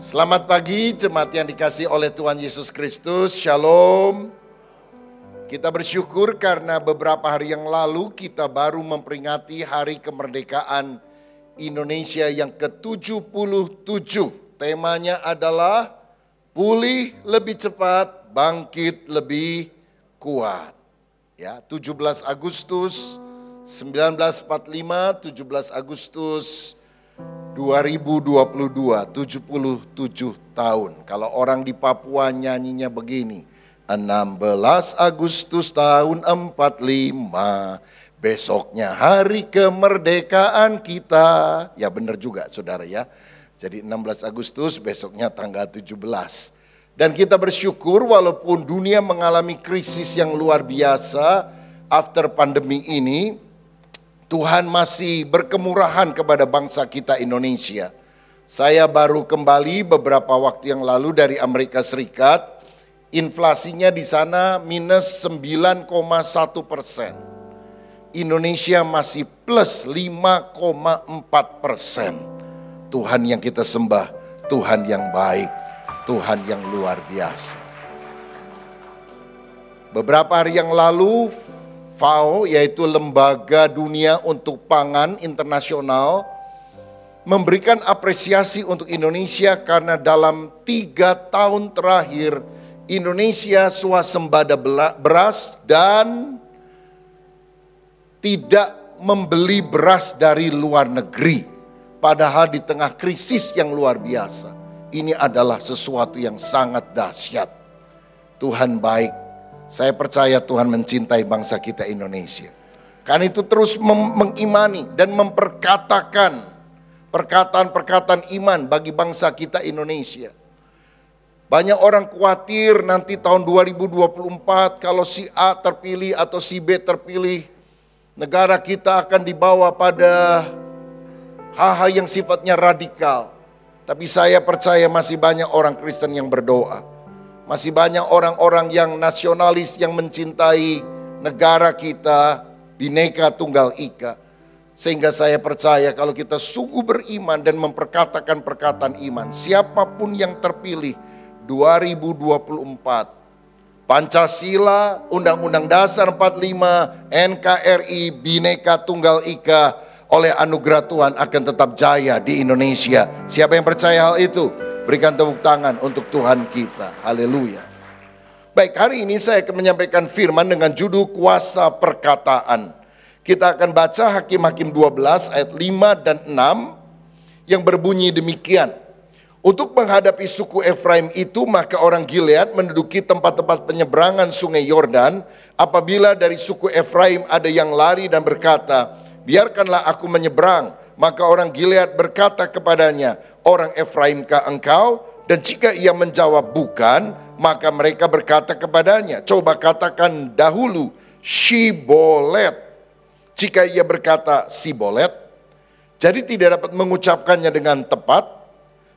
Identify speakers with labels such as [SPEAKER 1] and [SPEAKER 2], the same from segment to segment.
[SPEAKER 1] Selamat pagi jemaat yang dikasihi oleh Tuhan Yesus Kristus, Shalom. Kita bersyukur karena beberapa hari yang lalu kita baru memperingati hari kemerdekaan Indonesia yang ke-77. Temanya adalah pulih lebih cepat, bangkit lebih kuat. Ya, 17 Agustus 1945, 17 Agustus 2022, 77 tahun. Kalau orang di Papua nyanyinya begini, 16 Agustus tahun 45, besoknya hari kemerdekaan kita. Ya benar juga saudara ya. Jadi 16 Agustus besoknya tanggal 17. Dan kita bersyukur walaupun dunia mengalami krisis yang luar biasa after pandemi ini, Tuhan masih berkemurahan kepada bangsa kita Indonesia. Saya baru kembali beberapa waktu yang lalu dari Amerika Serikat. Inflasinya di sana minus 9,1%. Indonesia masih plus 5,4%. Tuhan yang kita sembah, Tuhan yang baik, Tuhan yang luar biasa. Beberapa hari yang lalu, FAO yaitu Lembaga Dunia untuk Pangan Internasional memberikan apresiasi untuk Indonesia karena dalam 3 tahun terakhir Indonesia swasembada beras dan tidak membeli beras dari luar negeri. Padahal di tengah krisis yang luar biasa, ini adalah sesuatu yang sangat dahsyat. Tuhan baik. Saya percaya Tuhan mencintai bangsa kita Indonesia. Karena itu terus mengimani dan memperkatakan perkataan-perkataan iman bagi bangsa kita Indonesia. Banyak orang khawatir nanti tahun 2024 kalau si A terpilih atau si B terpilih, negara kita akan dibawa pada hal-hal yang sifatnya radikal. Tapi saya percaya masih banyak orang Kristen yang berdoa. Masih banyak orang-orang yang nasionalis yang mencintai negara kita, Bhinneka Tunggal Ika. Sehingga saya percaya kalau kita sungguh beriman dan memperkatakan perkataan iman, siapapun yang terpilih 2024, Pancasila, Undang-Undang Dasar 45, NKRI, Bhinneka Tunggal Ika, oleh anugerah Tuhan akan tetap jaya di Indonesia. Siapa yang percaya hal itu? Berikan tepuk tangan untuk Tuhan kita. Haleluya. Baik, hari ini saya akan menyampaikan firman dengan judul kuasa perkataan. Kita akan baca Hakim-Hakim 12 ayat 5 dan 6 yang berbunyi demikian. Untuk menghadapi suku Efraim itu, maka orang Gilead menduduki tempat-tempat penyeberangan sungai Yordan. Apabila dari suku Efraim ada yang lari dan berkata, biarkanlah aku menyeberang. Maka orang Gilead berkata kepadanya, orang Efraimkah engkau? Dan jika ia menjawab bukan, maka mereka berkata kepadanya, coba katakan dahulu Shibolet. Jika ia berkata Sibolet, jadi tidak dapat mengucapkannya dengan tepat,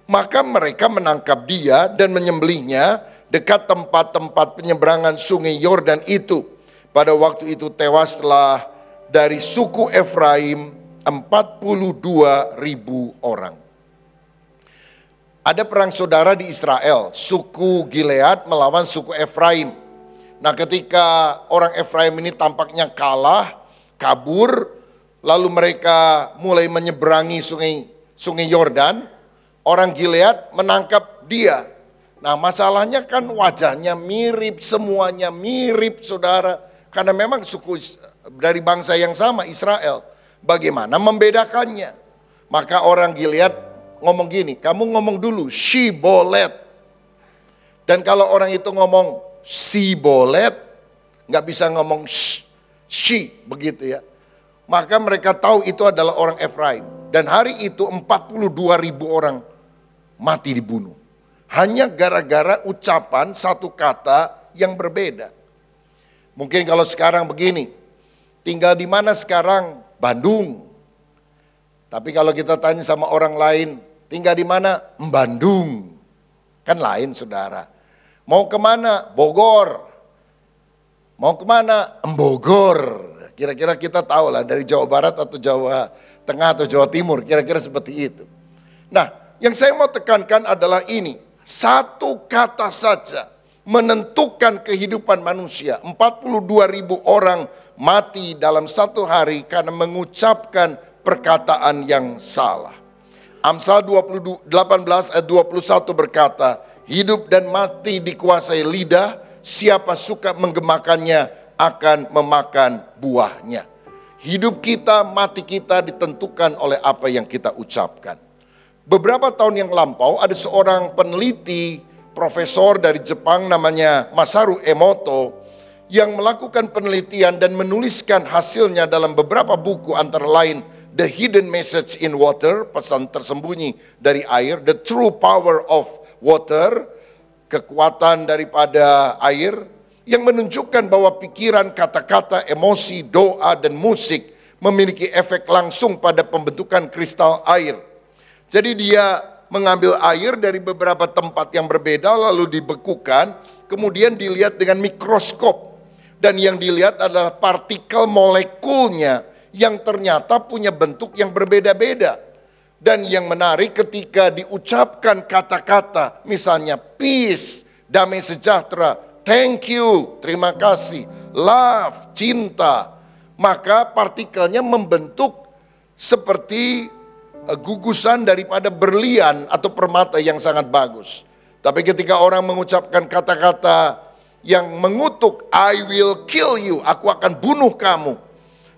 [SPEAKER 1] maka mereka menangkap dia dan menyembelihnya dekat tempat-tempat penyeberangan sungai Yordan itu. Pada waktu itu tewaslah dari suku Efraim 42.000 orang. Ada perang saudara di Israel, suku Gilead melawan suku Efraim. Nah, ketika orang Efraim ini tampaknya kalah, kabur, lalu mereka mulai menyeberangi sungai Yordan, orang Gilead menangkap dia. Nah, masalahnya kan wajahnya mirip, semuanya mirip saudara, karena memang suku dari bangsa yang sama, Israel. Bagaimana membedakannya? Maka orang Gilead ngomong gini, kamu ngomong dulu Shibolet. Dan kalau orang itu ngomong Sibolet, nggak bisa ngomong shi, begitu ya. Maka mereka tahu itu adalah orang Efraim. Dan hari itu 42.000 orang mati dibunuh. Hanya gara-gara ucapan satu kata yang berbeda. Mungkin kalau sekarang begini, tinggal di mana sekarang? Bandung. Tapi kalau kita tanya sama orang lain, tinggal di mana? Bandung. Kan lain saudara. Mau kemana? Bogor. Mau kemana? Bogor. Kira-kira kita tahu lah dari Jawa Barat atau Jawa Tengah atau Jawa Timur. Kira-kira seperti itu. Nah, yang saya mau tekankan adalah ini. Satu kata saja menentukan kehidupan manusia. 42.000 orang mati dalam satu hari karena mengucapkan perkataan yang salah. Amsal 18 ayat 21 berkata, hidup dan mati dikuasai lidah, siapa suka menggemakannya akan memakan buahnya. Hidup kita, mati kita ditentukan oleh apa yang kita ucapkan. Beberapa tahun yang lampau ada seorang peneliti, profesor dari Jepang namanya Masaru Emoto, yang melakukan penelitian dan menuliskan hasilnya dalam beberapa buku, antara lain The Hidden Message in Water, pesan tersembunyi dari air, The True Power of Water, kekuatan daripada air, yang menunjukkan bahwa pikiran, kata-kata, emosi, doa, dan musik memiliki efek langsung pada pembentukan kristal air. Jadi dia mengambil air dari beberapa tempat yang berbeda lalu dibekukan, kemudian dilihat dengan mikroskop. Dan yang dilihat adalah partikel molekulnya yang ternyata punya bentuk yang berbeda-beda. Dan yang menarik ketika diucapkan kata-kata, misalnya peace, damai sejahtera, thank you, terima kasih, love, cinta, maka partikelnya membentuk seperti gugusan daripada berlian atau permata yang sangat bagus. Tapi ketika orang mengucapkan kata-kata yang mengutuk, I will kill you, aku akan bunuh kamu,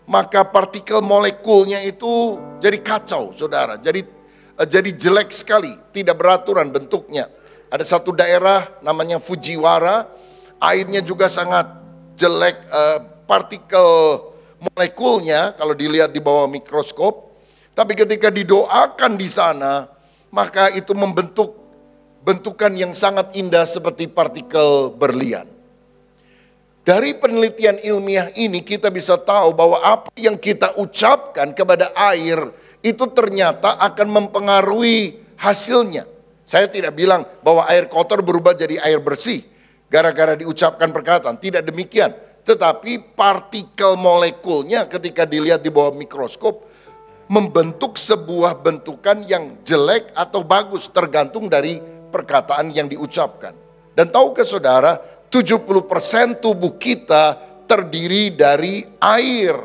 [SPEAKER 1] maka partikel molekulnya itu jadi kacau, saudara. Jadi jelek sekali, tidak beraturan bentuknya. Ada satu daerah namanya Fujiwara, airnya juga sangat jelek, partikel molekulnya kalau dilihat di bawah mikroskop. Tapi ketika didoakan di sana, maka itu membentuk bentukan yang sangat indah seperti partikel berlian. Dari penelitian ilmiah ini kita bisa tahu bahwa apa yang kita ucapkan kepada air itu ternyata akan mempengaruhi hasilnya. Saya tidak bilang bahwa air kotor berubah jadi air bersih gara-gara diucapkan perkataan, tidak demikian. Tetapi partikel molekulnya ketika dilihat di bawah mikroskop membentuk sebuah bentukan yang jelek atau bagus tergantung dari perkataan yang diucapkan. Dan tahukah saudara, 70% tubuh kita terdiri dari air.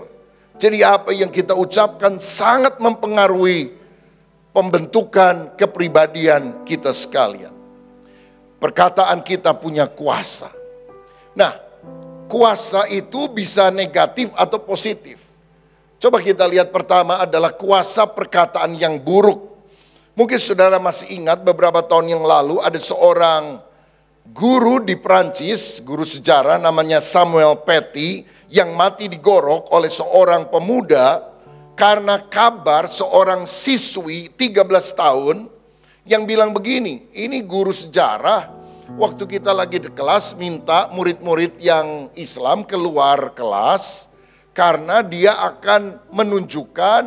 [SPEAKER 1] Jadi apa yang kita ucapkan sangat mempengaruhi pembentukan kepribadian kita sekalian. Perkataan kita punya kuasa. Nah, kuasa itu bisa negatif atau positif. Coba kita lihat pertama adalah kuasa perkataan yang buruk. Mungkin saudara masih ingat beberapa tahun yang lalu ada seorang guru di Prancis, guru sejarah namanya Samuel Paty, yang mati digorok oleh seorang pemuda karena kabar seorang siswi 13 tahun yang bilang begini, ini guru sejarah waktu kita lagi di kelas minta murid-murid yang Islam keluar kelas karena dia akan menunjukkan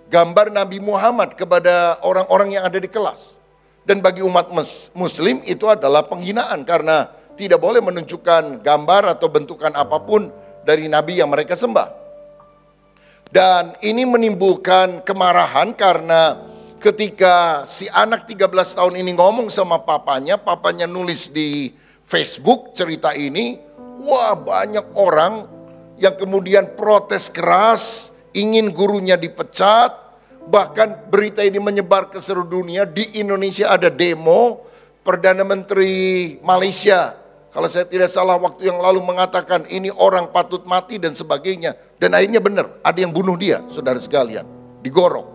[SPEAKER 1] gambar Nabi Muhammad kepada orang-orang yang ada di kelas. Dan bagi umat muslim itu adalah penghinaan karena tidak boleh menunjukkan gambar atau bentukan apapun dari Nabi yang mereka sembah. Dan ini menimbulkan kemarahan karena ketika si anak 13 tahun ini ngomong sama papanya nulis di Facebook cerita ini, wah banyak orang yang kemudian protes keras, ingin gurunya dipecat, bahkan berita ini menyebar ke seluruh dunia. Di Indonesia ada demo, Perdana Menteri Malaysia, kalau saya tidak salah waktu yang lalu mengatakan ini orang patut mati dan sebagainya. Dan akhirnya benar, ada yang bunuh dia, saudara sekalian, digorok.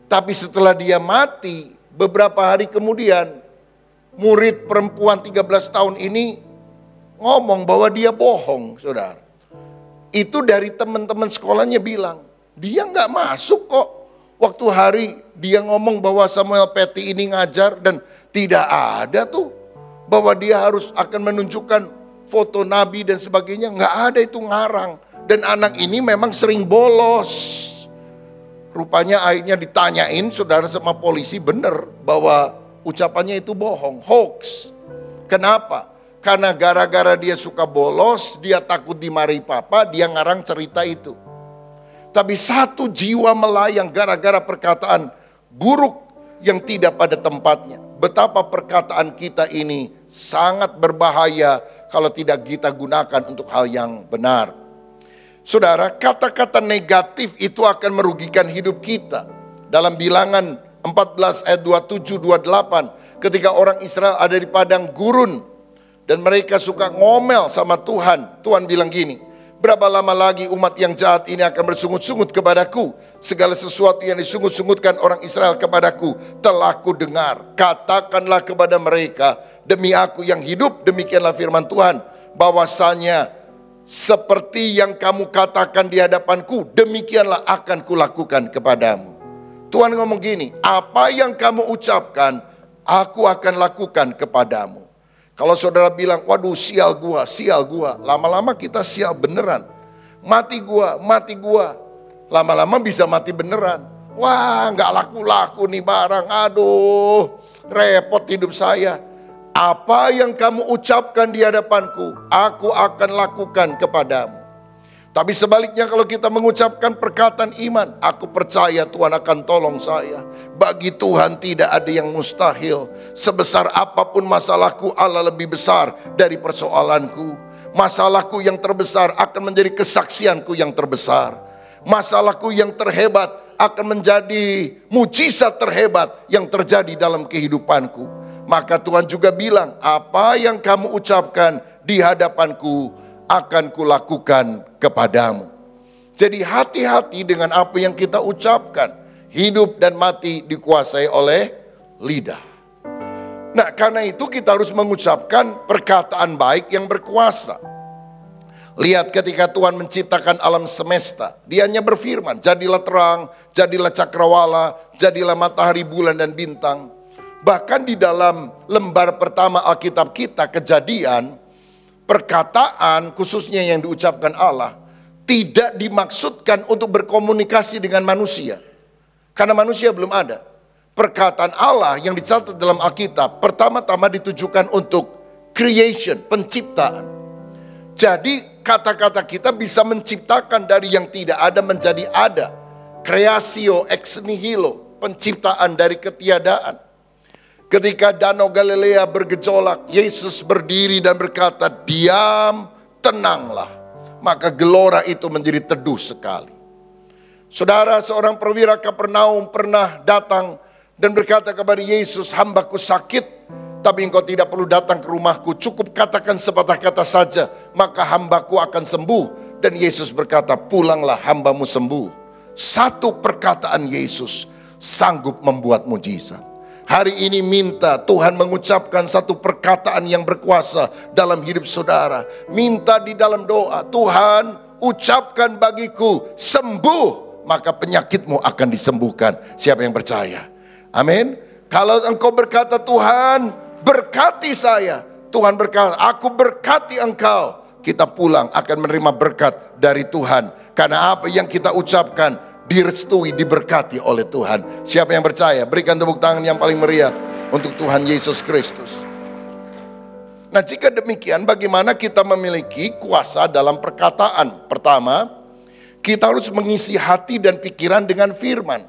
[SPEAKER 1] Tapi setelah dia mati, beberapa hari kemudian, murid perempuan 13 tahun ini ngomong bahwa dia bohong, saudara. Itu dari teman-teman sekolahnya bilang, dia nggak masuk kok. Waktu hari dia ngomong bahwa Samuel Paty ini ngajar dan tidak ada tuh bahwa dia harus akan menunjukkan foto Nabi dan sebagainya. Nggak ada, itu ngarang. Dan anak ini memang sering bolos. Rupanya akhirnya ditanyain saudara sama polisi, benar bahwa ucapannya itu bohong, hoax. Kenapa? Karena gara-gara dia suka bolos, dia takut dimarahi papa, dia ngarang cerita itu. Tapi satu jiwa melayang gara-gara perkataan buruk yang tidak pada tempatnya. Betapa perkataan kita ini sangat berbahaya kalau tidak kita gunakan untuk hal yang benar. Saudara, kata-kata negatif itu akan merugikan hidup kita. Dalam Bilangan 14 ayat 27-28, ketika orang Israel ada di padang gurun dan mereka suka ngomel sama Tuhan, Tuhan bilang gini, berapa lama lagi umat yang jahat ini akan bersungut-sungut kepadaku? Segala sesuatu yang disungut-sungutkan orang Israel kepadaku telah ku dengar. Katakanlah kepada mereka, demi aku yang hidup, demikianlah firman Tuhan, bahwasanya seperti yang kamu katakan di hadapanku, demikianlah akan kulakukan kepadamu. Tuhan ngomong gini, apa yang kamu ucapkan, aku akan lakukan kepadamu. Kalau saudara bilang, waduh sial gua, lama-lama kita sial beneran. Mati gua, lama-lama bisa mati beneran. Wah, gak laku-laku nih barang, aduh, repot hidup saya. Apa yang kamu ucapkan di hadapanku, aku akan lakukan kepadamu. Tapi sebaliknya kalau kita mengucapkan perkataan iman, aku percaya Tuhan akan tolong saya. Bagi Tuhan tidak ada yang mustahil. Sebesar apapun masalahku, Allah lebih besar dari persoalanku. Masalahku yang terbesar akan menjadi kesaksianku yang terbesar. Masalahku yang terhebat akan menjadi mujizat terhebat yang terjadi dalam kehidupanku. Maka Tuhan juga bilang, apa yang kamu ucapkan di hadapanku akan kulakukan kepadamu. Jadi hati-hati dengan apa yang kita ucapkan. Hidup dan mati dikuasai oleh lidah. Nah, karena itu kita harus mengucapkan perkataan baik yang berkuasa. Lihat ketika Tuhan menciptakan alam semesta, Dia hanya berfirman, jadilah terang, jadilah cakrawala, jadilah matahari, bulan dan bintang. Bahkan di dalam lembar pertama Alkitab kita, Kejadian, perkataan khususnya yang diucapkan Allah tidak dimaksudkan untuk berkomunikasi dengan manusia. Karena manusia belum ada. Perkataan Allah yang dicatat dalam Alkitab pertama-tama ditujukan untuk creation, penciptaan. Jadi kata-kata kita bisa menciptakan dari yang tidak ada menjadi ada. Creatio ex nihilo, penciptaan dari ketiadaan. Ketika Danau Galilea bergejolak, Yesus berdiri dan berkata, diam, tenanglah. Maka gelora itu menjadi teduh sekali. Saudara, seorang perwira Kapernaum pernah datang dan berkata kepada Yesus, hambaku sakit, tapi engkau tidak perlu datang ke rumahku, cukup katakan sepatah kata saja, maka hambaku akan sembuh. Dan Yesus berkata, pulanglah, hambamu sembuh. Satu perkataan Yesus sanggup membuat mujizat. Hari ini minta Tuhan mengucapkan satu perkataan yang berkuasa dalam hidup saudara. Minta di dalam doa, Tuhan ucapkan bagiku sembuh, maka penyakitmu akan disembuhkan. Siapa yang percaya? Amin. Kalau engkau berkata, Tuhan berkati saya, Tuhan berkata, aku berkati engkau, kita pulang akan menerima berkat dari Tuhan. Karena apa yang kita ucapkan direstui, diberkati oleh Tuhan. Siapa yang percaya? Berikan tepuk tangan yang paling meriah untuk Tuhan Yesus Kristus. Nah, jika demikian, bagaimana kita memiliki kuasa dalam perkataan? Pertama, kita harus mengisi hati dan pikiran dengan firman.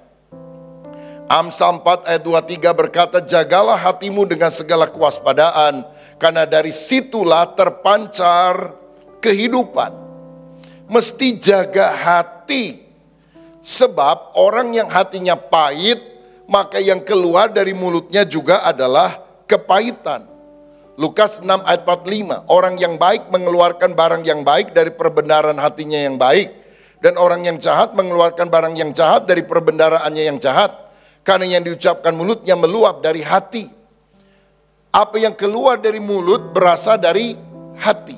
[SPEAKER 1] Amsal 4 ayat 23 berkata, jagalah hatimu dengan segala kewaspadaan, karena dari situlah terpancar kehidupan. Mesti jaga hati. Sebab orang yang hatinya pahit, maka yang keluar dari mulutnya juga adalah kepahitan. Lukas 6 ayat 45, orang yang baik mengeluarkan barang yang baik dari perbendaharaan hatinya yang baik. Dan orang yang jahat mengeluarkan barang yang jahat dari perbendaharaannya yang jahat. Karena yang diucapkan mulutnya meluap dari hati. Apa yang keluar dari mulut berasal dari hati.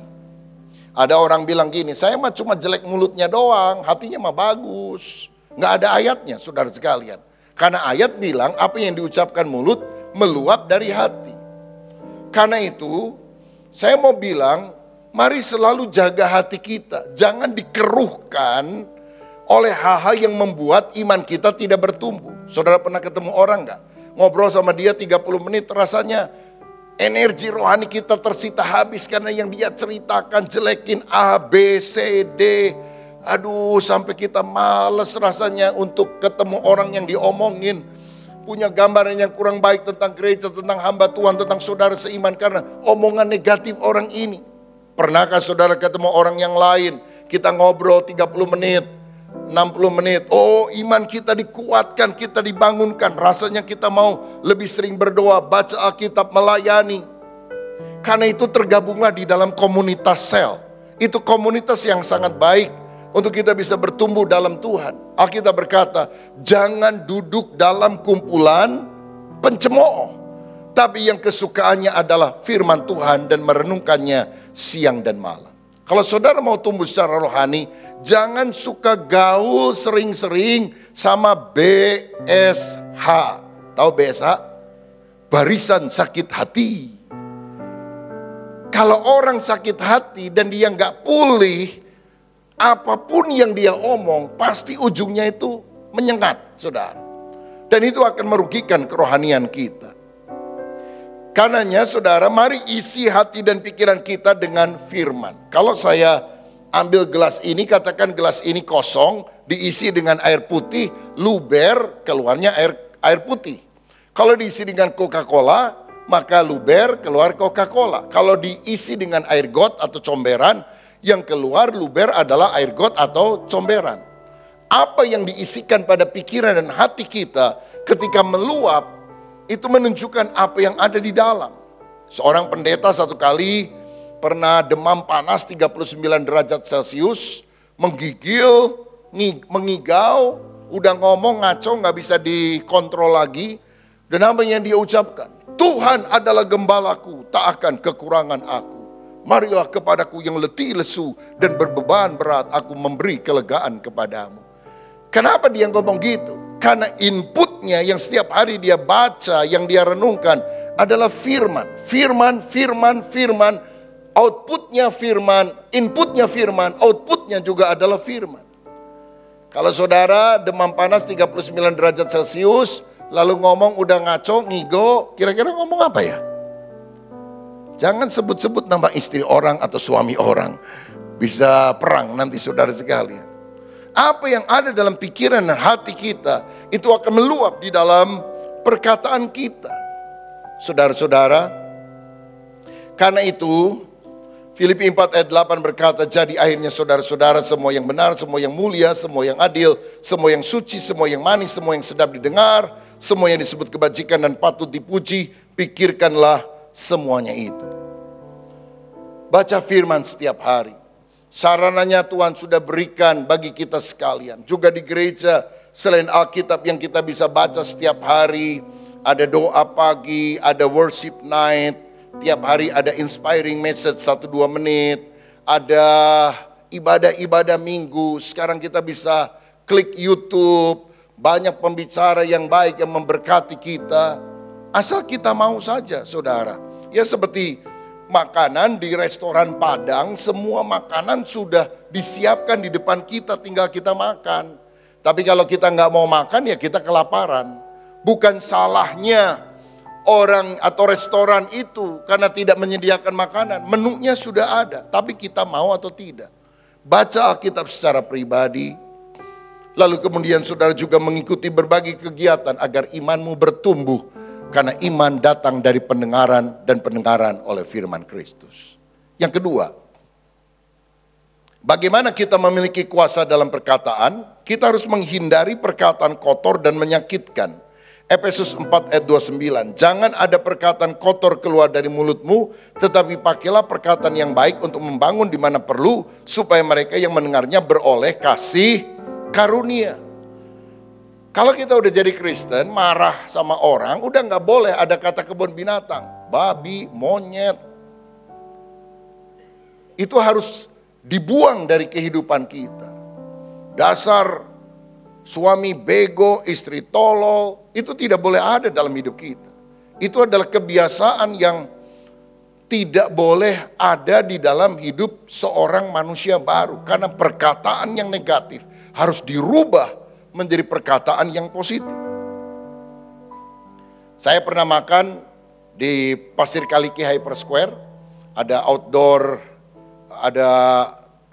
[SPEAKER 1] Ada orang bilang gini, saya mah cuma jelek mulutnya doang, hatinya mah bagus. Nggak ada ayatnya, saudara sekalian. Karena ayat bilang apa yang diucapkan mulut meluap dari hati. Karena itu, saya mau bilang, mari selalu jaga hati kita. Jangan dikeruhkan oleh hal-hal yang membuat iman kita tidak bertumbuh. Saudara pernah ketemu orang nggak? Ngobrol sama dia 30 menit, rasanya energi rohani kita tersita habis karena yang dia ceritakan jelekin A, B, C, D. Aduh, sampai kita males rasanya untuk ketemu orang yang diomongin. punya gambaran yang kurang baik tentang gereja, tentang hamba Tuhan, tentang saudara seiman karena omongan negatif orang ini. Pernahkah saudara ketemu orang yang lain, kita ngobrol 30 menit, 60 menit, oh iman kita dikuatkan, kita dibangunkan, rasanya kita mau lebih sering berdoa, baca Alkitab, melayani. Karena itu tergabunglah di dalam komunitas sel. Itu komunitas yang sangat baik untuk kita bisa bertumbuh dalam Tuhan. Alkitab berkata, jangan duduk dalam kumpulan pencemooh, tapi yang kesukaannya adalah firman Tuhan dan merenungkannya siang dan malam. Kalau saudara mau tumbuh secara rohani, jangan suka gaul sering-sering sama BSH. Tahu BSH? Barisan sakit hati. Kalau orang sakit hati dan dia nggak pulih, apapun yang dia omong pasti ujungnya itu menyengat, saudara. Dan itu akan merugikan kerohanian kita. Karenanya saudara, mari isi hati dan pikiran kita dengan firman. Kalau saya ambil gelas ini, katakan gelas ini kosong, diisi dengan air putih, luber, keluarnya air putih. Kalau diisi dengan Coca-Cola, maka luber keluar Coca-Cola. Kalau diisi dengan air got atau comberan, yang keluar luber adalah air got atau comberan. Apa yang diisikan pada pikiran dan hati kita ketika meluap, itu menunjukkan apa yang ada di dalam. Seorang pendeta satu kali pernah demam panas 39 derajat Celcius, menggigil, mengigau, udah ngomong ngaco gak bisa dikontrol lagi. Dan apa yang dia ucapkan? Tuhan adalah gembalaku, tak akan kekurangan aku. Marilah kepadaku yang letih lesu dan berbeban berat, aku memberi kelegaan kepadamu. Kenapa dia ngomong gitu? Karena inputnya yang setiap hari dia baca, yang dia renungkan adalah firman. Firman, firman, firman. Outputnya firman, inputnya firman, outputnya juga adalah firman. Kalau saudara demam panas 39 derajat Celcius, lalu ngomong udah ngaco, ngigo, kira-kira ngomong apa ya? Jangan sebut-sebut nama istri orang atau suami orang. Bisa perang nanti saudara sekalian. Apa yang ada dalam pikiran dan hati kita, itu akan meluap di dalam perkataan kita. Saudara-saudara, karena itu Filipi 4 ayat 8 berkata, jadi akhirnya saudara-saudara, semua yang benar, semua yang mulia, semua yang adil, semua yang suci, semua yang manis, semua yang sedap didengar, semua yang disebut kebajikan dan patut dipuji, pikirkanlah semuanya itu. Baca firman setiap hari. Sarananya Tuhan sudah berikan bagi kita sekalian. Juga di gereja, selain Alkitab yang kita bisa baca setiap hari, ada doa pagi, ada worship night, tiap hari ada inspiring message 1-2 menit, ada ibadah-ibadah minggu. Sekarang kita bisa klik YouTube, banyak pembicara yang baik yang memberkati kita. Asal kita mau saja, saudara. Ya seperti makanan di restoran Padang, semua makanan sudah disiapkan di depan kita, tinggal kita makan. Tapi kalau kita nggak mau makan, ya kita kelaparan. Bukan salahnya orang atau restoran itu karena tidak menyediakan makanan. Menunya sudah ada, tapi kita mau atau tidak. Baca Alkitab secara pribadi. Lalu kemudian saudara juga mengikuti berbagai kegiatan agar imanmu bertumbuh. Karena iman datang dari pendengaran dan pendengaran oleh firman Kristus. Yang kedua, bagaimana kita memiliki kuasa dalam perkataan? Kita harus menghindari perkataan kotor dan menyakitkan. Efesus 4 ayat 29, jangan ada perkataan kotor keluar dari mulutmu, tetapi pakailah perkataan yang baik untuk membangun di mana perlu, supaya mereka yang mendengarnya beroleh kasih karunia. Kalau kita udah jadi Kristen, marah sama orang, udah gak boleh ada kata kebun binatang, babi, monyet. Itu harus dibuang dari kehidupan kita. Dasar suami bego, istri tolol, itu tidak boleh ada dalam hidup kita. Itu adalah kebiasaan yang tidak boleh ada di dalam hidup seorang manusia baru. Karena perkataan yang negatif harus dirubah menjadi perkataan yang positif. Saya pernah makan di Pasir Kaliki Hyper Square, ada outdoor, ada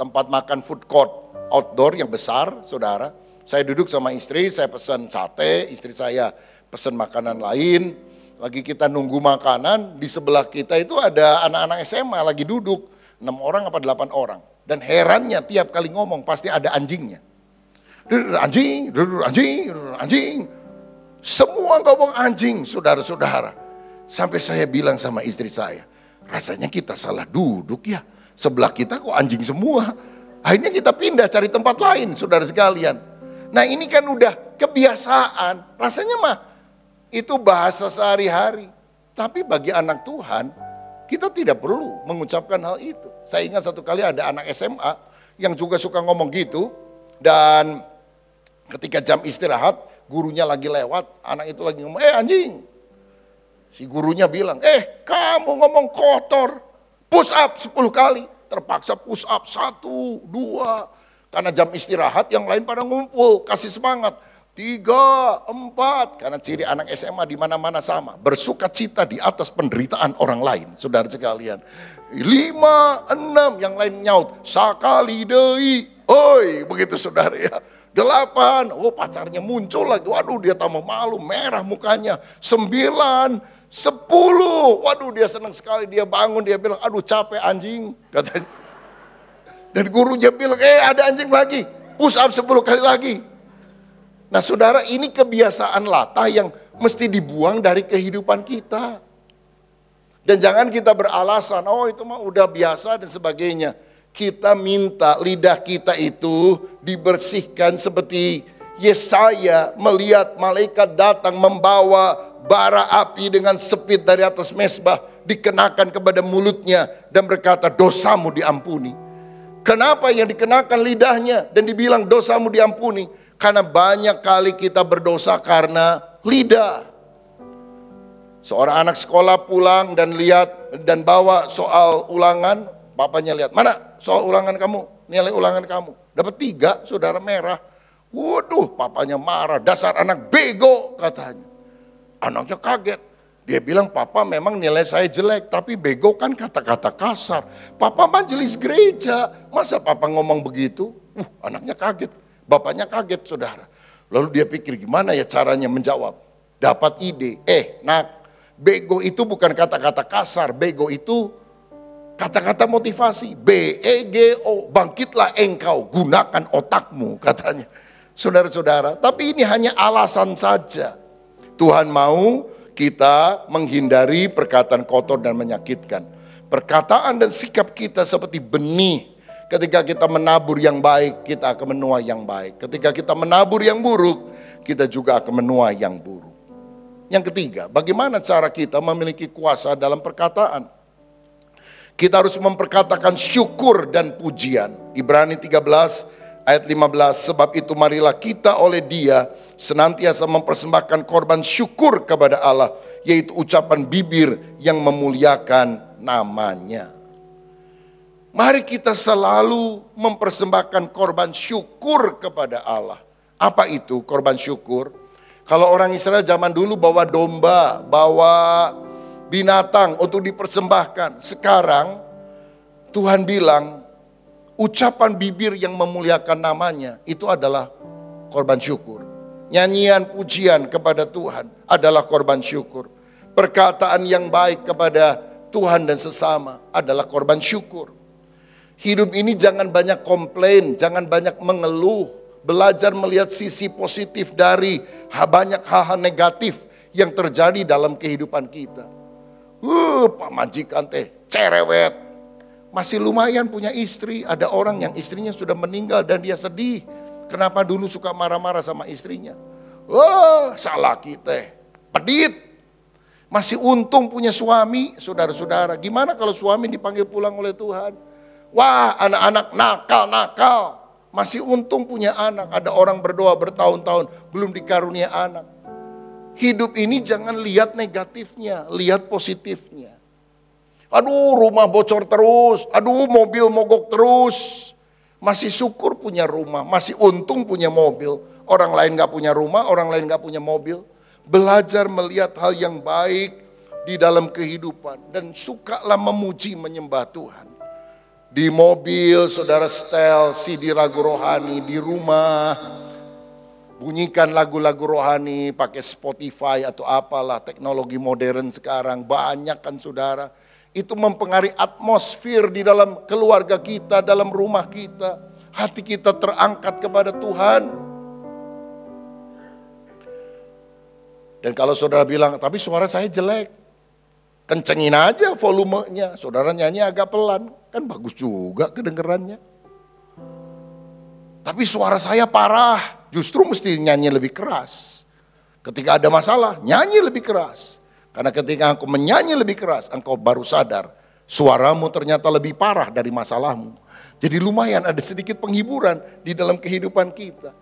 [SPEAKER 1] tempat makan food court outdoor yang besar, saudara. Saya duduk sama istri, saya pesan sate, istri saya pesen makanan lain. Lagi kita nunggu makanan, di sebelah kita itu ada anak-anak SMA lagi duduk. 6 orang apa 8 orang. Dan herannya tiap kali ngomong pasti ada anjingnya. Anjing, anjing, anjing. Semua ngomong anjing, saudara-saudara. Sampai saya bilang sama istri saya, rasanya kita salah duduk ya. Sebelah kita kok anjing semua. Akhirnya kita pindah cari tempat lain, saudara sekalian. Nah ini kan udah kebiasaan. Rasanya mah itu bahasa sehari-hari. Tapi bagi anak Tuhan, kita tidak perlu mengucapkan hal itu. Saya ingat satu kali ada anak SMA yang juga suka ngomong gitu. Dan ketika jam istirahat, gurunya lagi lewat, anak itu lagi ngomong, anjing. Si gurunya bilang, kamu ngomong kotor, push up 10 kali. Terpaksa push up 1, 2. Karena jam istirahat yang lain pada ngumpul, kasih semangat. 3, 4. Karena ciri anak SMA di mana-mana sama. Bersuka cita di atas penderitaan orang lain, saudara sekalian. 5, 6, yang lain nyaut, sakali deui. Oi, begitu saudara ya. 8, pacarnya muncul lagi. Waduh dia tambah malu, merah mukanya. 9, 10, waduh dia senang sekali. Dia bangun, dia bilang, aduh capek anjing, katanya. Dan gurunya bilang, ada anjing lagi, push up 10 kali lagi. Nah saudara, ini kebiasaan latah yang mesti dibuang dari kehidupan kita. Dan jangan kita beralasan, itu mah udah biasa dan sebagainya. Kita minta lidah kita itu dibersihkan seperti Yesaya melihat malaikat datang membawa bara api dengan sepit dari atas mezbah dikenakan kepada mulutnya dan berkata dosamu diampuni. Kenapa yang dikenakan lidahnya dan dibilang dosamu diampuni? Karena banyak kali kita berdosa karena lidah. Seorang anak sekolah pulang dan lihat dan bawa soal ulangan, bapaknya lihat, mana soal ulangan kamu, nilai ulangan kamu. Dapat 3, saudara, merah. Waduh, papanya marah, dasar anak bego katanya. Anaknya kaget. Dia bilang, papa memang nilai saya jelek, tapi bego kan kata-kata kasar. Papa majelis gereja, masa papa ngomong begitu? Anaknya kaget, bapaknya kaget saudara. Lalu dia pikir gimana ya caranya menjawab. Dapat ide, nak, bego itu bukan kata-kata kasar, bego itu kata-kata motivasi. BEGO, bangkitlah engkau, gunakan otakmu katanya. Saudara-saudara, tapi ini hanya alasan saja. Tuhan mau kita menghindari perkataan kotor dan menyakitkan. Perkataan dan sikap kita seperti benih. Ketika kita menabur yang baik, kita akan menuai yang baik. Ketika kita menabur yang buruk, kita juga akan menuai yang buruk. Yang ketiga, bagaimana cara kita memiliki kuasa dalam perkataan? Kita harus memperkatakan syukur dan pujian. Ibrani 13 ayat 15, sebab itu marilah kita oleh Dia senantiasa mempersembahkan korban syukur kepada Allah, yaitu ucapan bibir yang memuliakan namanya. Mari kita selalu mempersembahkan korban syukur kepada Allah. Apa itu korban syukur? Kalau orang Israel zaman dulu bawa domba, bawa binatang untuk dipersembahkan. Sekarang Tuhan bilang ucapan bibir yang memuliakan namanya itu adalah korban syukur. Nyanyian pujian kepada Tuhan adalah korban syukur. Perkataan yang baik kepada Tuhan dan sesama adalah korban syukur. Hidup ini jangan banyak komplain, jangan banyak mengeluh. Belajar melihat sisi positif dari banyak hal-hal negatif yang terjadi dalam kehidupan kita. Pak majikan cerewet. Masih lumayan punya istri. Ada orang yang istrinya sudah meninggal dan dia sedih. Kenapa dulu suka marah-marah sama istrinya? Salah kita. Pedit. Masih untung punya suami, saudara-saudara. Gimana kalau suami dipanggil pulang oleh Tuhan? Wah, anak-anak nakal-nakal. Masih untung punya anak. Ada orang berdoa bertahun-tahun belum dikarunia anak. Hidup ini jangan lihat negatifnya, lihat positifnya. Aduh, rumah bocor terus. Aduh, mobil mogok terus. Masih syukur punya rumah, masih untung punya mobil. Orang lain gak punya rumah, orang lain gak punya mobil. Belajar melihat hal yang baik di dalam kehidupan. Dan sukalah memuji menyembah Tuhan. Di mobil saudara setel CD lagu rohani, di rumah bunyikan lagu-lagu rohani, pakai Spotify atau apalah, teknologi modern sekarang, banyak kan saudara. Itu mempengaruhi atmosfer di dalam keluarga kita, dalam rumah kita. Hati kita terangkat kepada Tuhan. Dan kalau saudara bilang, tapi suara saya jelek, kencengin aja volumenya. Saudara nyanyi agak pelan, kan bagus juga kedengerannya. Tapi suara saya parah, justru mesti nyanyi lebih keras. Ketika ada masalah, nyanyi lebih keras. Karena ketika engkau menyanyi lebih keras, engkau baru sadar suaramu ternyata lebih parah dari masalahmu. Jadi lumayan ada sedikit penghiburan di dalam kehidupan kita.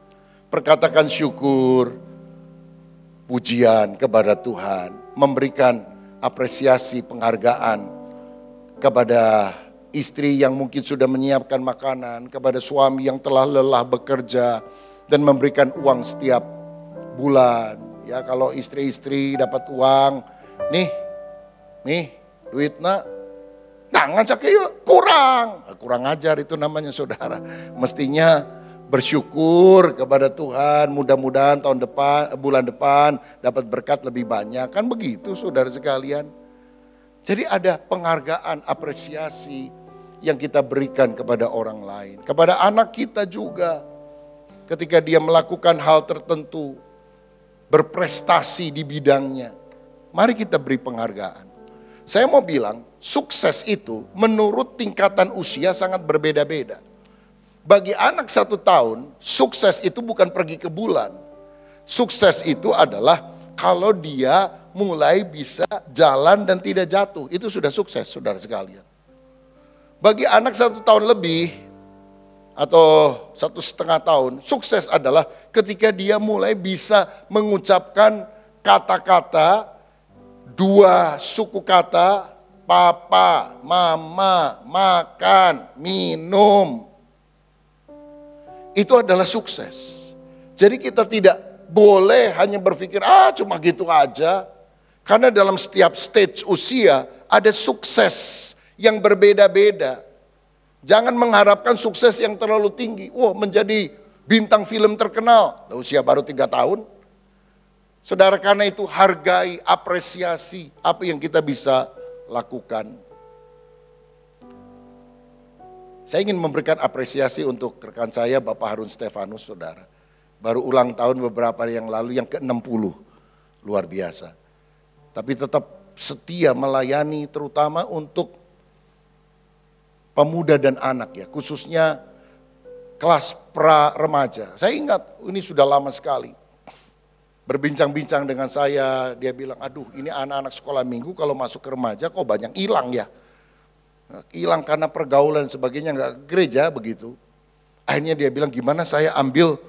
[SPEAKER 1] Perkatakan syukur, pujian kepada Tuhan, memberikan apresiasi, penghargaan kepada istri yang mungkin sudah menyiapkan makanan, kepada suami yang telah lelah bekerja dan memberikan uang setiap bulan. Ya, kalau istri-istri dapat uang, nih duit nak, jangan sakit yuk, kurang ajar itu namanya saudara. Mestinya bersyukur kepada Tuhan, mudah-mudahan bulan depan dapat berkat lebih banyak, kan begitu saudara sekalian. Jadi ada penghargaan, apresiasi yang kita berikan kepada orang lain. Kepada anak kita juga. Ketika dia melakukan hal tertentu. Berprestasi di bidangnya. Mari kita beri penghargaan. Saya mau bilang, sukses itu menurut tingkatan usia sangat berbeda-beda. Bagi anak 1 tahun, sukses itu bukan pergi ke bulan. Sukses itu adalah kalau dia mulai bisa jalan dan tidak jatuh. Itu sudah sukses saudara sekalian. Bagi anak 1 tahun lebih atau 1,5 tahun, sukses adalah ketika dia mulai bisa mengucapkan kata-kata, 2 suku kata, papa, mama, makan, minum. Itu adalah sukses. Jadi kita tidak boleh hanya berpikir, cuma gitu aja. Karena dalam setiap stage usia ada sukses yang berbeda-beda. Jangan mengharapkan sukses yang terlalu tinggi. Menjadi bintang film terkenal. Usia baru 3 tahun. Saudara, karena itu hargai, apresiasi apa yang kita bisa lakukan. Saya ingin memberikan apresiasi untuk rekan saya Bapak Harun Stefanus, saudara. Baru ulang tahun beberapa hari yang lalu yang ke-60. Luar biasa. Tapi tetap setia melayani terutama untuk pemuda dan anak ya, khususnya kelas pra remaja. Saya ingat ini sudah lama sekali. Berbincang-bincang dengan saya, dia bilang, aduh ini anak-anak sekolah minggu kalau masuk ke remaja kok banyak hilang ya. Hilang karena pergaulan sebagainya, nggak ke gereja begitu. Akhirnya dia bilang, gimana saya ambil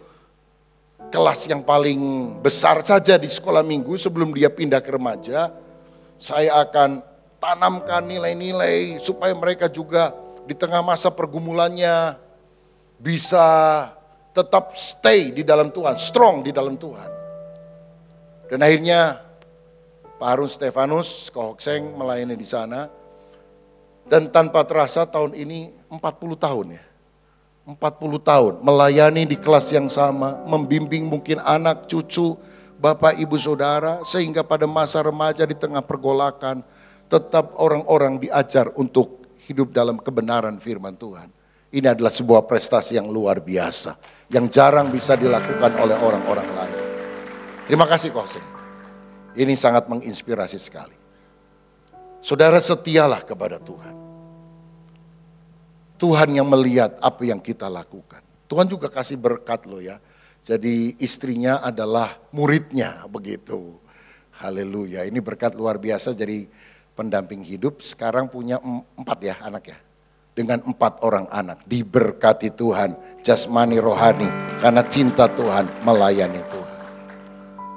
[SPEAKER 1] kelas yang paling besar saja di sekolah minggu sebelum dia pindah ke remaja. Saya akan tanamkan nilai-nilai supaya mereka juga di tengah masa pergumulannya bisa tetap stay di dalam Tuhan, strong di dalam Tuhan. Dan akhirnya Pak Harun Stefanus Kohokseng melayani di sana. Dan tanpa terasa tahun ini 40 tahun ya. 40 tahun melayani di kelas yang sama, membimbing mungkin anak, cucu, bapak, ibu, saudara. Sehingga pada masa remaja di tengah pergolakan tetap orang-orang diajar untuk hidup dalam kebenaran firman Tuhan. Ini adalah sebuah prestasi yang luar biasa. Yang jarang bisa dilakukan oleh orang-orang lain. Terima kasih Kohokseng. Ini sangat menginspirasi sekali. Saudara, setialah kepada Tuhan. Tuhan yang melihat apa yang kita lakukan. Tuhan juga kasih berkat loh ya. Jadi istrinya adalah muridnya begitu. Haleluya, ini berkat luar biasa jadi pendamping hidup. Sekarang punya 4 ya anak ya. Dengan 4 orang anak. Diberkati Tuhan, jasmani rohani. Karena cinta Tuhan melayani Tuhan.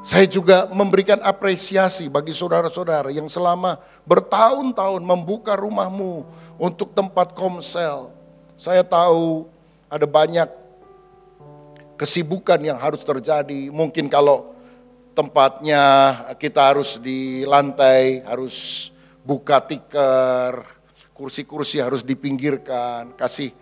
[SPEAKER 1] Saya juga memberikan apresiasi bagi saudara-saudara yang selama bertahun-tahun membuka rumahmu untuk tempat komsel. Saya tahu ada banyak kesibukan yang harus terjadi. Mungkin kalau tempatnya kita harus di lantai, harus buka tikar, kursi-kursi harus dipinggirkan, kasih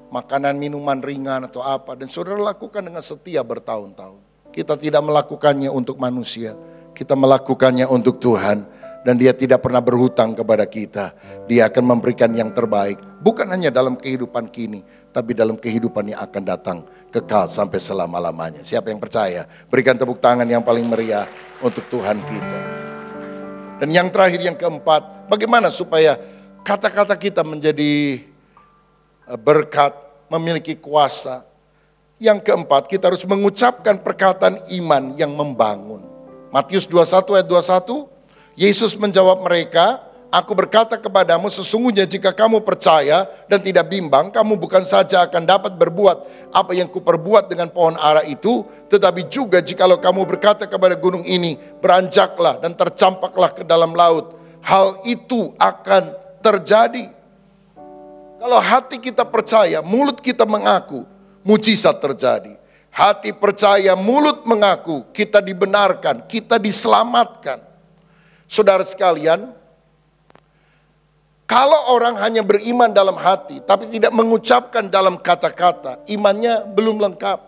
[SPEAKER 1] makanan minuman ringan atau apa. Dan saudara lakukan dengan setia bertahun-tahun. Kita tidak melakukannya untuk manusia, kita melakukannya untuk Tuhan. Dan Dia tidak pernah berhutang kepada kita. Dia akan memberikan yang terbaik. Bukan hanya dalam kehidupan kini, tapi dalam kehidupan yang akan datang kekal sampai selama-lamanya. Siapa yang percaya? Berikan tepuk tangan yang paling meriah untuk Tuhan kita. Dan yang terakhir, yang keempat, bagaimana supaya kata-kata kita menjadi berkat, memiliki kuasa. Yang keempat, kita harus mengucapkan perkataan iman yang membangun. Matius 21 ayat 21, Yesus menjawab mereka, aku berkata kepadamu, sesungguhnya jika kamu percaya dan tidak bimbang, kamu bukan saja akan dapat berbuat apa yang kuperbuat dengan pohon ara itu, tetapi juga jikalau kamu berkata kepada gunung ini, beranjaklah dan tercampaklah ke dalam laut, hal itu akan terjadi. Kalau hati kita percaya, mulut kita mengaku, mujizat terjadi. Hati percaya, mulut mengaku, kita dibenarkan, kita diselamatkan. Saudara sekalian, kalau orang hanya beriman dalam hati, tapi tidak mengucapkan dalam kata-kata, imannya belum lengkap.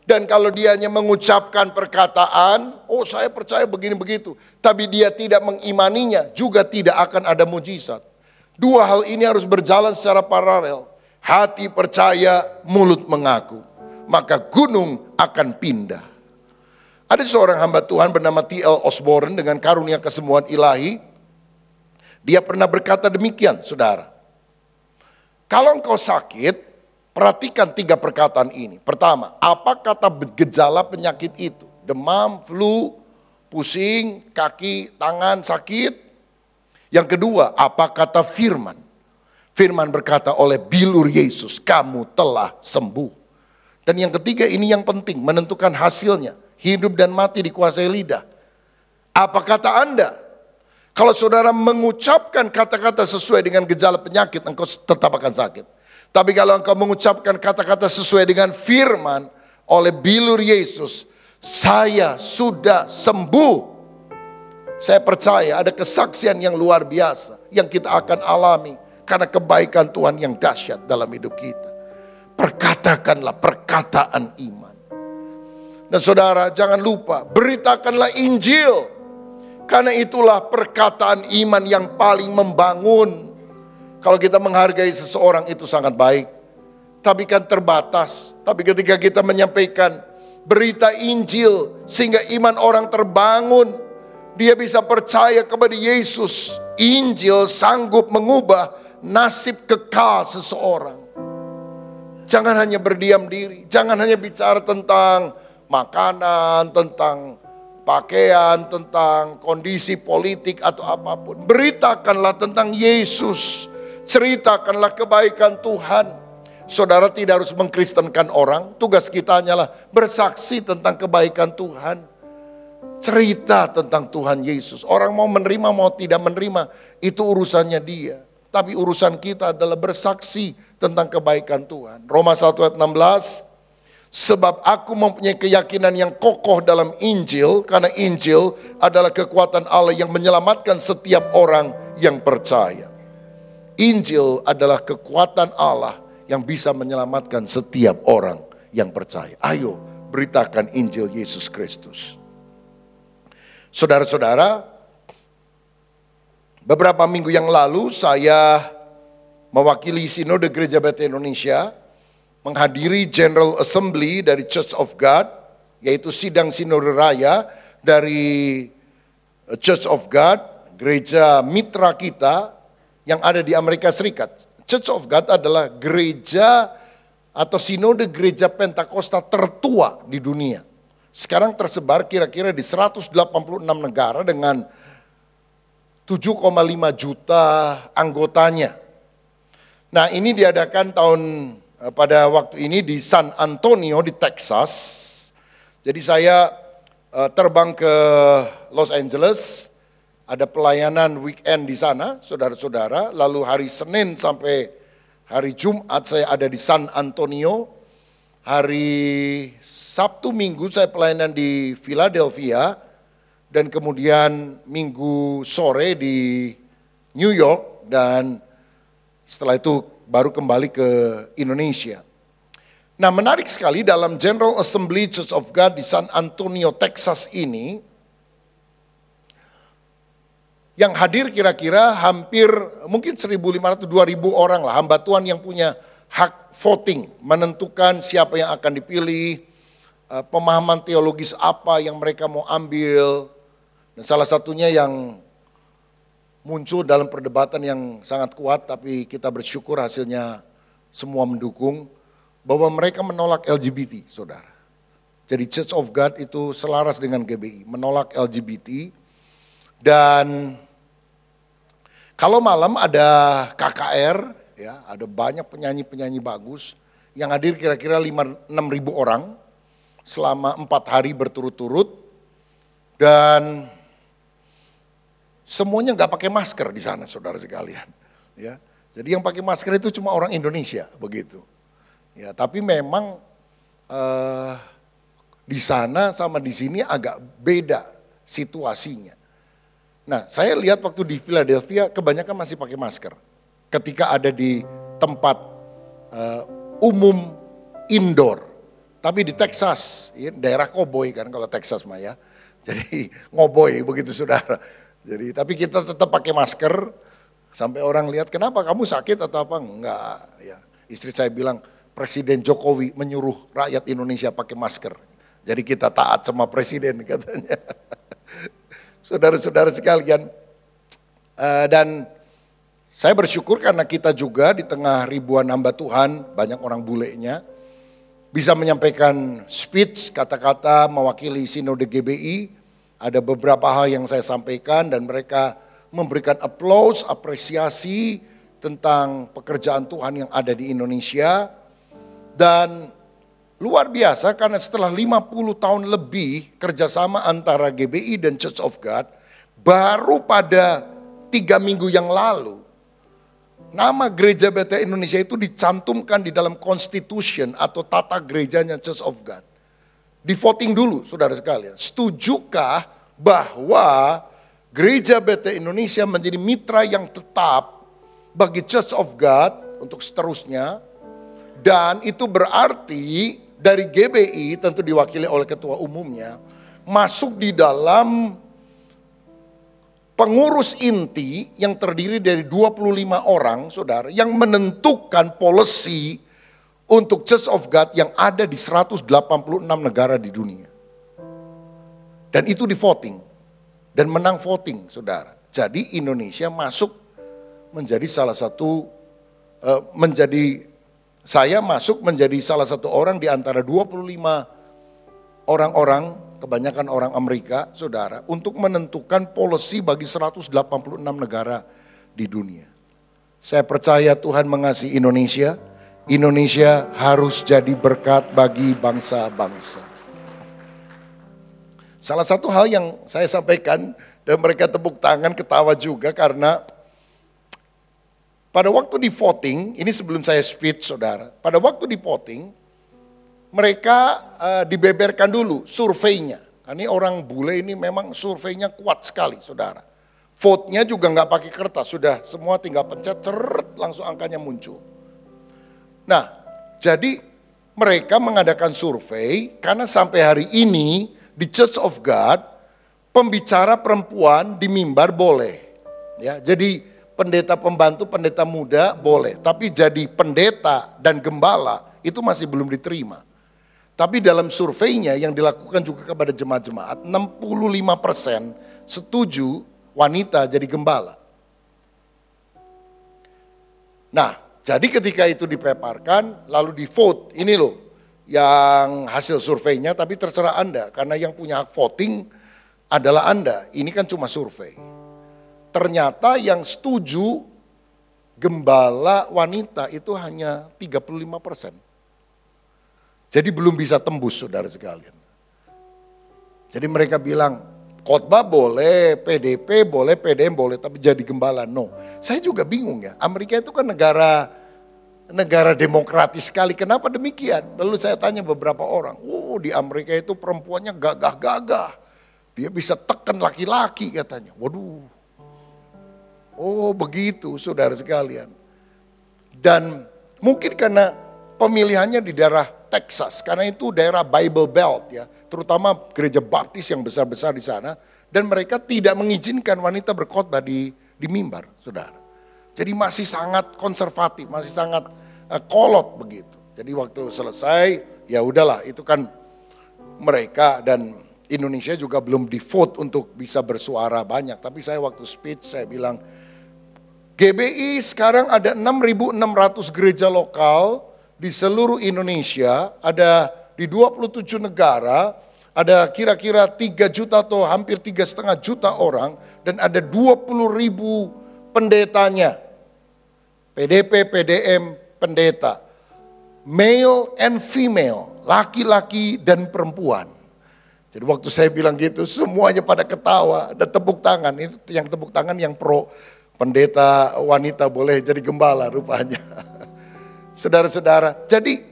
[SPEAKER 1] Dan kalau dia hanya mengucapkan perkataan, oh saya percaya begini begitu, tapi dia tidak mengimaninya, juga tidak akan ada mujizat. Dua hal ini harus berjalan secara paralel. Hati percaya, mulut mengaku, maka gunung akan pindah. Ada seorang hamba Tuhan bernama T.L. Osborne dengan karunia kesembuhan ilahi. Dia pernah berkata demikian, saudara. Kalau engkau sakit, perhatikan 3 perkataan ini. Pertama, apa kata gejala penyakit itu? Demam, flu, pusing, kaki, tangan sakit. Yang kedua, apa kata firman? Firman berkata, oleh bilur Yesus kamu telah sembuh. Dan yang ketiga, ini yang penting, menentukan hasilnya. Hidup dan mati dikuasai lidah. Apa kata Anda? Kalau saudara mengucapkan kata-kata sesuai dengan gejala penyakit, engkau tetap akan sakit. Tapi kalau engkau mengucapkan kata-kata sesuai dengan firman, oleh bilur Yesus, saya sudah sembuh. Saya percaya ada kesaksian yang luar biasa yang kita akan alami karena kebaikan Tuhan yang dahsyat dalam hidup kita. Perkatakanlah perkataan iman. Dan saudara, jangan lupa, beritakanlah Injil. Karena itulah perkataan iman yang paling membangun. Kalau kita menghargai seseorang itu sangat baik. Tapi kan terbatas. Tapi ketika kita menyampaikan berita Injil, sehingga iman orang terbangun, dia bisa percaya kepada Yesus. Injil sanggup mengubah nasib kekal seseorang. Jangan hanya berdiam diri. Jangan hanya bicara tentang makanan, tentang pakaian, tentang kondisi politik atau apapun. Beritakanlah tentang Yesus. Ceritakanlah kebaikan Tuhan. Saudara tidak harus mengkristenkan orang. Tugas kita hanyalah bersaksi tentang kebaikan Tuhan. Cerita tentang Tuhan Yesus. Orang mau menerima mau tidak menerima, itu urusannya dia. Tapi urusan kita adalah bersaksi tentang kebaikan Tuhan. Roma 1 ayat 16. Sebab aku mempunyai keyakinan yang kokoh dalam Injil, karena Injil adalah kekuatan Allah yang menyelamatkan setiap orang yang percaya. Injil adalah kekuatan Allah yang bisa menyelamatkan setiap orang yang percaya. Ayo beritakan Injil Yesus Kristus. Saudara-saudara, beberapa minggu yang lalu saya mewakili Sinode Gereja Bethel Indonesia menghadiri General Assembly dari Church of God, yaitu sidang sinode raya dari Church of God, gereja mitra kita yang ada di Amerika Serikat. Church of God adalah gereja atau sinode gereja Pentakosta tertua di dunia. Sekarang tersebar kira-kira di 186 negara dengan 7,5 juta anggotanya. Nah, ini diadakan pada waktu ini di San Antonio di Texas. Jadi saya terbang ke Los Angeles, ada pelayanan weekend di sana, saudara-saudara. Lalu hari Senin sampai hari Jumat saya ada di San Antonio. Hari Sabtu Minggu saya pelayanan di Philadelphia. Dan kemudian Minggu sore di New York. Dan setelah itu baru kembali ke Indonesia. Nah, menarik sekali dalam General Assembly Church of God di San Antonio, Texas ini, yang hadir kira-kira hampir mungkin 1.500-2.000 orang lah, hamba Tuhan yang punya hak voting, menentukan siapa yang akan dipilih, pemahaman teologis apa yang mereka mau ambil. Dan salah satunya yang muncul dalam perdebatan yang sangat kuat, tapi kita bersyukur hasilnya semua mendukung, bahwa mereka menolak LGBT, saudara. Jadi Church of God itu selaras dengan GBI, menolak LGBT. Dan kalau malam ada KKR, ya, ada banyak penyanyi-penyanyi bagus yang hadir kira-kira 5-6 ribu orang selama 4 hari berturut-turut, dan semuanya nggak pakai masker di sana, saudara sekalian. Ya, jadi yang pakai masker itu cuma orang Indonesia, begitu. Ya, tapi memang di sana sama di sini agak beda situasinya. Nah, saya lihat waktu di Philadelphia kebanyakan masih pakai masker. Ketika ada di tempat umum indoor. Tapi di Texas, ya, daerah koboi kan kalau Texas mah ya. Jadi ngoboi begitu saudara. Jadi tapi kita tetap pakai masker. Sampai orang lihat, kenapa kamu sakit atau apa? Enggak. Ya. Istri saya bilang, Presiden Jokowi menyuruh rakyat Indonesia pakai masker. Jadi kita taat sama presiden katanya. Saudara-saudara sekalian, dan saya bersyukur karena kita juga di tengah ribuan hamba Tuhan, banyak orang bulenya, bisa menyampaikan speech, kata-kata mewakili Sinode GBI. Ada beberapa hal yang saya sampaikan dan mereka memberikan applause, apresiasi tentang pekerjaan Tuhan yang ada di Indonesia. Dan luar biasa karena setelah 50 tahun lebih kerjasama antara GBI dan Church of God, baru pada 3 minggu yang lalu, nama Gereja Bethel Indonesia itu dicantumkan di dalam constitution atau tata gerejanya Church of God. Di voting dulu saudara sekalian, setujukah bahwa Gereja Bethel Indonesia menjadi mitra yang tetap bagi Church of God untuk seterusnya. Dan itu berarti dari GBI tentu diwakili oleh ketua umumnya masuk di dalam pengurus inti yang terdiri dari 25 orang saudara yang menentukan policy untuk Church of God yang ada di 186 negara di dunia. Dan itu di voting dan menang voting saudara. Jadi Indonesia masuk menjadi salah satu saya masuk menjadi salah satu orang di antara 25 orang-orang, kebanyakan orang Amerika, saudara, untuk menentukan policy bagi 186 negara di dunia. Saya percaya Tuhan mengasihi Indonesia, Indonesia harus jadi berkat bagi bangsa-bangsa. Salah satu hal yang saya sampaikan dan mereka tepuk tangan ketawa juga karena pada waktu di voting, ini sebelum saya speech saudara, pada waktu di voting, mereka dibeberkan dulu surveinya. Ini orang bule ini memang surveinya kuat sekali saudara. Vote-nya juga nggak pakai kertas, sudah semua tinggal pencet, ceret, langsung angkanya muncul. Nah, jadi mereka mengadakan survei karena sampai hari ini di Church of God, pembicara perempuan di mimbar boleh. Ya, jadi pendeta pembantu, pendeta muda boleh. Tapi jadi pendeta dan gembala itu masih belum diterima. Tapi dalam surveinya yang dilakukan juga kepada jemaat-jemaat, 65% setuju wanita jadi gembala. Nah, jadi ketika itu dipaparkan, lalu di vote, ini loh yang hasil surveinya, tapi terserah Anda. Karena yang punya hak voting adalah Anda, ini kan cuma survei. Ternyata yang setuju gembala wanita itu hanya 35%. Jadi belum bisa tembus saudara sekalian. Jadi mereka bilang khotbah boleh, PDP boleh, PDM boleh, tapi jadi gembala no. Saya juga bingung ya, Amerika itu kan negara demokratis sekali, kenapa demikian? Lalu saya tanya beberapa orang, di Amerika itu perempuannya gagah-gagah. Dia bisa tekan laki-laki katanya, waduh. Oh begitu saudara sekalian. Dan mungkin karena pemilihannya di daerah Texas, karena itu daerah Bible Belt ya, terutama gereja baptis yang besar-besar di sana, dan mereka tidak mengizinkan wanita berkhotbah di mimbar, saudara. Jadi masih sangat konservatif, masih sangat kolot begitu. Jadi waktu selesai, ya udahlah, itu kan mereka dan Indonesia juga belum di vote untuk bisa bersuara banyak. Tapi saya waktu speech saya bilang, GBI sekarang ada 6.600 gereja lokal di seluruh Indonesia, ada di 27 negara, ada kira-kira 3 juta atau hampir 3,5 juta orang, dan ada 20.000 pendetanya. PDP, PDM, pendeta. Male and female, laki-laki dan perempuan. Jadi waktu saya bilang gitu, semuanya pada ketawa dan tepuk tangan. Itu yang tepuk tangan yang pro pendeta wanita boleh jadi gembala rupanya. Saudara-saudara, jadi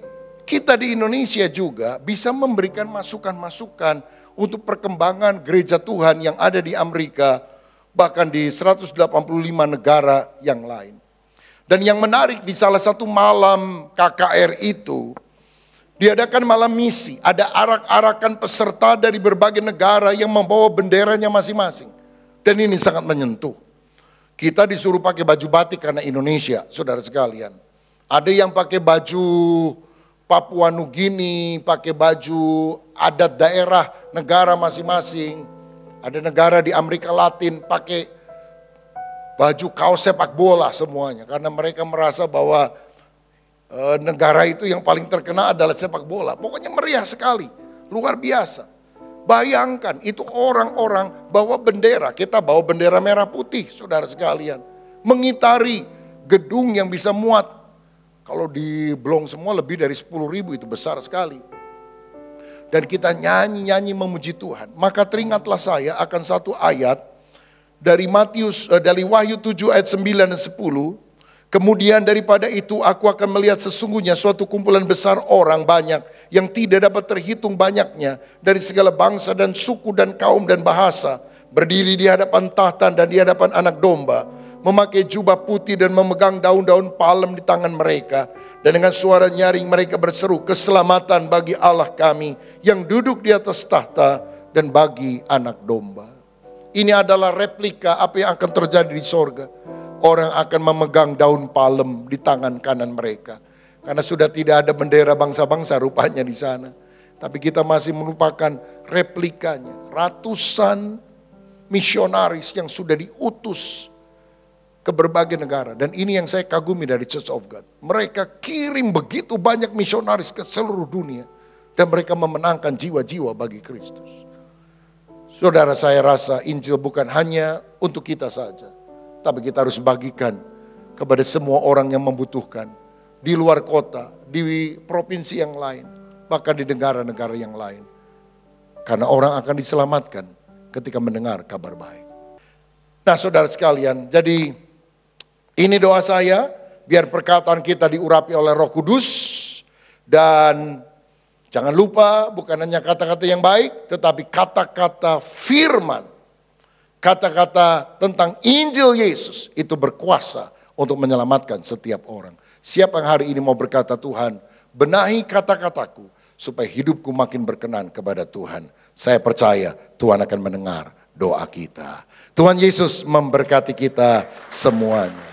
[SPEAKER 1] kita di Indonesia juga bisa memberikan masukan-masukan untuk perkembangan gereja Tuhan yang ada di Amerika, bahkan di 185 negara yang lain. Dan yang menarik di salah satu malam KKR itu, diadakan malam misi, ada arak-arakan peserta dari berbagai negara yang membawa benderanya masing-masing. Dan ini sangat menyentuh. Kita disuruh pakai baju batik karena Indonesia, saudara sekalian. Ada yang pakai baju Papua Nugini, pakai baju adat daerah negara masing-masing. Ada negara di Amerika Latin pakai baju kaos sepak bola semuanya. Karena mereka merasa bahwa negara itu yang paling terkenal adalah sepak bola. Pokoknya meriah sekali, luar biasa. Bayangkan itu orang-orang bawa bendera, kita bawa bendera merah putih saudara sekalian. Mengitari gedung yang bisa muat, kalau diblong semua lebih dari 10.000 itu besar sekali. Dan kita nyanyi-nyanyi memuji Tuhan. Maka teringatlah saya akan satu ayat dari dari Wahyu 7 ayat 9 dan 10. Kemudian daripada itu aku akan melihat sesungguhnya suatu kumpulan besar orang banyak yang tidak dapat terhitung banyaknya dari segala bangsa dan suku dan kaum dan bahasa, berdiri di hadapan tahta dan di hadapan Anak Domba, memakai jubah putih dan memegang daun-daun palem di tangan mereka, dan dengan suara nyaring mereka berseru, keselamatan bagi Allah kami yang duduk di atas tahta dan bagi Anak Domba. Ini adalah replika apa yang akan terjadi di sorga. Orang akan memegang daun palem di tangan kanan mereka. Karena sudah tidak ada bendera bangsa-bangsa rupanya di sana. Tapi kita masih merupakan replikanya. Ratusan misionaris yang sudah diutus ke berbagai negara. Dan ini yang saya kagumi dari Church of God. Mereka kirim begitu banyak misionaris ke seluruh dunia. Dan mereka memenangkan jiwa-jiwa bagi Kristus. Saudara, saya rasa Injil bukan hanya untuk kita saja. Tapi kita harus bagikan kepada semua orang yang membutuhkan. Di luar kota, di provinsi yang lain, bahkan di negara-negara yang lain. Karena orang akan diselamatkan ketika mendengar kabar baik. Nah saudara sekalian, jadi ini doa saya, biar perkataan kita diurapi oleh Roh Kudus. Dan jangan lupa, bukan hanya kata-kata yang baik, tetapi kata-kata firman. Kata-kata tentang Injil Yesus itu berkuasa untuk menyelamatkan setiap orang. Siapa yang hari ini mau berkata, Tuhan, benahi kata-kataku supaya hidupku makin berkenan kepada Tuhan. Saya percaya Tuhan akan mendengar doa kita. Tuhan Yesus memberkati kita semuanya.